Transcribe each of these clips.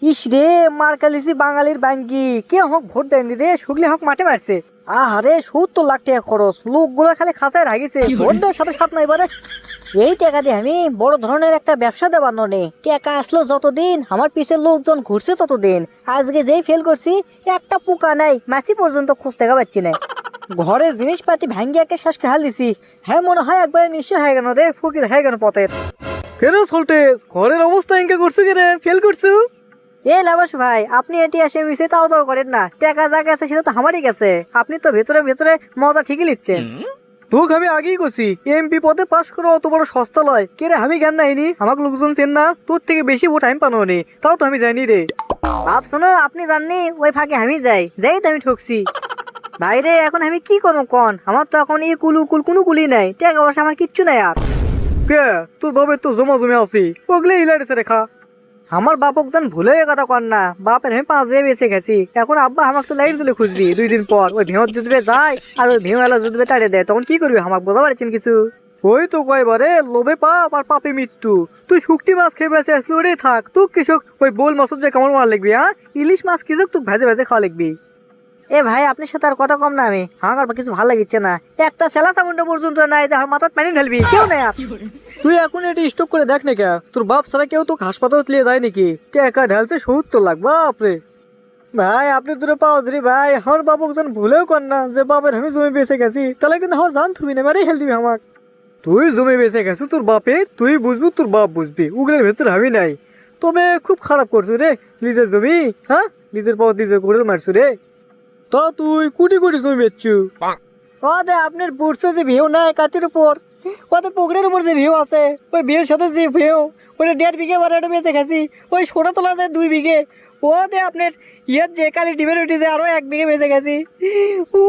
ইস রে, মার কালিছি বাঙালির বাঙ্গি, কে হোক ভোট দেয়নি রে, শুকলি হোক মাঠে মারছে। আহারে 70 লাখ টাকা খরচ, লোকগুলো খালি খাঁচায় রাখিছে, ভোট দেওয়ার সাথে সাথ নাই এবারে। এই টাকা দিয়ে আমি বড় ধরনের একটা ব্যবসা দেবার ননে, টাকা আসলো যতদিন আমার পিছের লোকজন ঘুরছে ততদিন। আজকে যেই ফেল করছি, একটা পোকা নাই, মাছি পর্যন্ত খোঁজ দেখা পাচ্ছি না। ঘরের জিনিসপাতি ভাঙ্গিয়াকে শেষকে হাল দিছি। হ্যাঁ, মনে হয় একবারে নিশ্চয় হয়ে গেল রে, ফকির হয়ে গেল পথের। কেন সল্টেজ, ঘরের অবস্থা ইনকে করছো কে রে, ফেল করছো? এ লাবাস ভাই, আপনি এটি এসে মিশে তাও তাও করেন না, টাকা যা গেছে সেটা তো আমারই গেছে। আপনি তো ভেতরে ভেতরে মজা ঠিকই লিখছেন। তোকে আমি আগেই করছি, এমপি পদে পাশ করা অত বড় সস্তা লয়। কে রে, আমি জ্ঞান নাইনি, আমাকে লোকজন চেন না, তোর থেকে বেশি ভোট আমি পানো নি, তাও তো আমি জানি রে। বাপ শোনো, আপনি জাননি ওই ফাঁকে আমি যাই তো আমি ঠকছি। ভাইরে, এখন আমি কি করবো কন? আমার তো এখন এই কুলু কুল কোনো কুলি নাই, টাকা পয়সা আমার কিচ্ছু নাই আর। কে, তোর বাবার তো জমা জমে আছি, ওগুলো ইলাইছে রেখা। আমার বাপক যেন ভুলে কথা কর না, বাপের আমি 5 বিয়ে বেঁচে গেছি। এখন আব্বা আমাকে তো লাইট জ্বলে খুঁজবি 2 দিন পর, ওই ভেঁত যুদবে যায় আর ওই ভেঁ এলা যুদবে তাড়িয়ে দেয়, তখন কি করবি আমাকে বোঝা পারছেন কিছু? ওই তো কয়বারে লোভে পাপ আর পাপে মৃত্যু। তুই শুকটি মাছ খেয়ে বেঁচে আসলো রে, থাক তুই কৃষক ওই বোল মাছ যে কেমন মার লিখবি, হ্যাঁ ইলিশ মাছ কৃষক তুই ভেজে ভেজে খাওয়া লিখবি। এ ভাই, আপনার সাথে আর কথা কম না আমি, আমার কিছু ভালো লাগিচ্ছে না। একটা সেলা সামুন্ডা পর্যন্ত নাই যে আমার মাথার পানি ঢালবি, কেউ নাই আর। তুই এখন এটি স্টক করে দেখ না, কে তোর বাপ ছাড়া কেউ তো হাসপাতাল নিয়ে যায় নাকি? টাকা ঢালছে 70 লাখ, বাপরে। ভাই আপনি দূরে পাও ধরি ভাই, আমার বাবুক যেন ভুলেও কর না যে বাপের আমি জমি বেঁচে গেছি, তাহলে কিন্তু আমার জান থুবি না, মারি হেল দিবি আমাক। তুই জমি বেঁচে গেছিস তোর বাপের, তুই বুঝবি, তোর বাপ বুঝবি, উগলের ভেতর আমি নাই। তবে খুব খারাপ করছো রে, নিজের জমি, হ্যাঁ নিজের পথ নিজে করে মারছু রে। তা তুই কোটি কোটি জমি বেচছু? ও দে, আপনার বুড়ছে যে ভিউ নাই কাতির উপর, ওদের পুকুরের উপর যে ভিউ আছে, ওই ভিউর সাথে যে ভিউ, ওটা 1.5 বিঘে বারে বেঁচে গেছি। ওই সোনা তোলা যায় 2 বিঘে, ও দে আপনার ইয়ার যে কালি ডিবের উঠেছে আরো 1 বিঘে বেঁচে গেছি। ও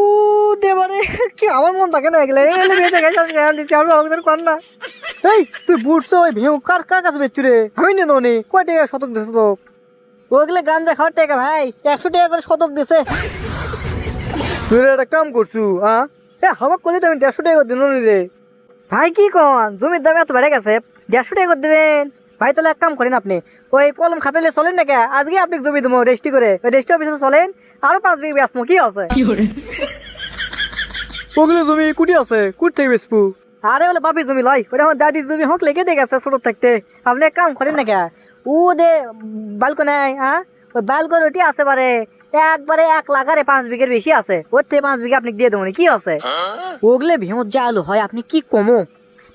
দেবারে, কি আমার মন থাকে না এগুলো বেঁচে গেছে, আমি আমাদের কর না। এই তুই বুঝছো ওই ভিউ কার কার কাছে বেচছু রে? আমি নেন নি, কয় টাকা শতক দিছ তো? ওগুলো গাঞ্জা খাওয়ার টাকা ভাই, 100 টাকা করে শতক দিছে। তুই একটা কাম করছু, হ্যাঁ এ আমার করলে তো আমি 150 টাকা দিন রে। ভাই কি কন, জমির দাম এত বেড়ে গেছে, 150 টাকা করে দেবেন? ভাই তাহলে এক কাম করেন, আপনি ওই কলম খাতালে চলেন না কে, আজকে আপনি জমি দেবো রেজিস্ট্রি করে, ওই রেজিস্ট্রি অফিসে চলেন, আরো 5 বিঘে বেচবো, কি আছে? ওগুলো জমি কুটি আছে, কুট থেকে বেচবো? আরে বলে বাপি জমি লয়, ওটা আমার দাদির জমি, হোক লেগে দিয়ে গেছে ছোট থাকতে। আপনি এক কাম করেন না কে, ও দে বালকো নাই, হ্যাঁ ওই বালকোর ওটি আছে বারে, একবারে 1 লাখ আরে 5 বিঘের বেশি আছে, ওর থেকে 5 বিঘা আপনি দিয়ে দেবো, কি আছে? ওগুলো ভেঙত যে আলু হয়, আপনি কি কমো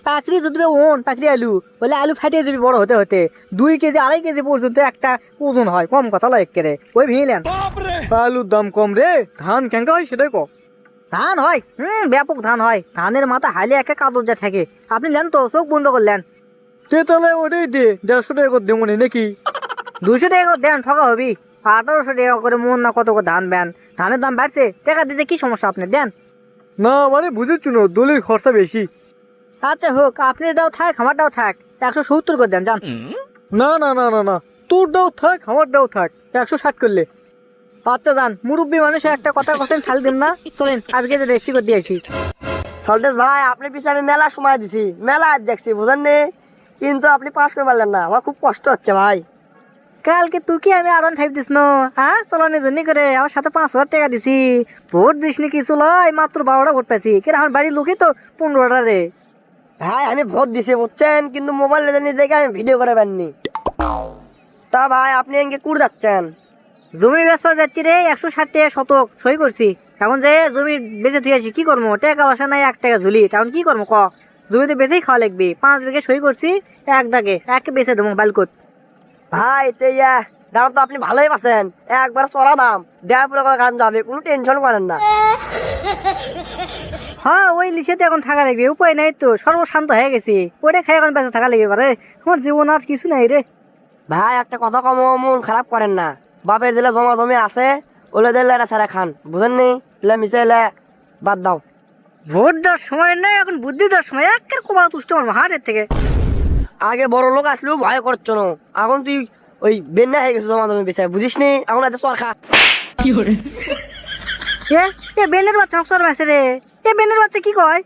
পাকড়ি যদি ওন পাকড়ি আলু বলে, আলু ফাটিয়ে যাবি বড় হতে হতে 2 কেজি 2.5 কেজি পর্যন্ত একটা ওজন হয়, কম কথা লয় একেরে, ওই ভেঙলেন। আলুর দাম কম রে, ধান কেঙ্কা হয় সেটাই কম। ধান হয়, ব্যাপক ধান হয়, ধানের মাথা হাইলে একে কাদর যা থাকে। আপনি নেন তো, চোখ বন্ধ করলেন। তে তাহলে ওটাই দে, 150 টাকা করে দেবো নাকি? 200 টাকা করে দেন, ঠকা হবি। 1800 টাকা করে মন না কত করে ধান বেন, ধানের দাম বাড়ছে, টাকা দিতে কি সমস্যা আপনি দেন। না মানে বুঝেছো না, দলির খরচা বেশি। আচ্ছা হোক, আপনি দাও থাক, আমারটাও থাক, 170 করে দেন যান। না না না না না, তোর ডাও থাক আমার ডাও থাক, 160 করলে। আচ্ছা যান, মুরব্বী মানুষ একটা কথা কথা খাল দিন না, চলেন আজকে যে রেজিস্ট্রি করে দিয়ে আসি। সল্টেজ ভাই, আপনার পিছনে আমি মেলা সময় দিছি, মেলা দেখছি বুঝেন নি, কিন্তু আপনি পাস করে পারলেন না, আমার খুব কষ্ট হচ্ছে ভাই। কালকে তুই কি আমি R15 দিস না, হ্যাঁ চলানোর জন্য করে আমার সাথে 5,000 টাকা দিছি, ভোট দিস নি কিছু লয়, মাত্র 12টা ভোট পাইছি, কেন আমার বাড়ির লোকই তো 15টা রে। ভাই আমি ভোট দিছি বুঝছেন, কিন্তু মোবাইলে জানি দেখে আমি ভিডিও করে পারিনি। তা ভাই আপনি এঙ্গে কুড় যাচ্ছেন? জমি বেচা যাচ্ছি রে, 160 টাকা শতক সই করছি। এখন যে জমি বেচে তুই আসি, কি করবো, টাকা পয়সা নাই, 1 টাকা ঝুলি, তখন কি করবো ক? জমিতে বেচেই খাওয়া লাগবে, 5 বিঘে সই করছি, এক দাগে একে বেচে দেবো বালকত। ভাই তে দাম তো আপনি ভালোই পাচ্ছেন, একবার চড়া দাম, 1.5 পুরো করে গান যাবে, কোনো টেনশন করেন না। হ্যাঁ ওই লিসেতে এখন থাকা লাগবে, উপায় নাই তো, সর্বশান্ত হয়ে গেছি, ওটা খাই এখন বেঁচে থাকা লাগবে পারে, আমার জীবন আর কিছু নাই রে। ভাই একটা কথা কম, মন খারাপ করেন না, বাপের দিলে জমা জমি আছে, ওলে দিলে এটা সারা খান, বুঝেন নি, মিশে বাদ দাও। ভোট দেওয়ার সময় নাই, এখন বুদ্ধি দেওয়ার সময়, একের কোবা তুষ্ট মারবো হারের থেকে। আগে বড় লোক আসলেও ভয় করছো না, এখন তুই ওই বেন্যা হয়ে গেছো জমা জমি বেচায়, বুঝিস নি, এখন এত সরকার এ বেলের বাচ্চা অক্সর মাসে রে, এ বেলের বাচ্চা কি কয়?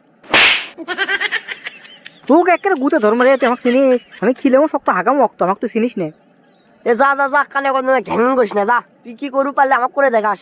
তোকে একের গুতে ধর্ম রে, তুই আমাকে চিনিস? আমি খিলেও শক্ত হাগাম অক্ত, আমাকে তুই চিনিস নে। এ যা যা যা কানে কোনো ঘ্যাং করিস না, যা তুই কি করু পারলে আমাকে করে দেখাস।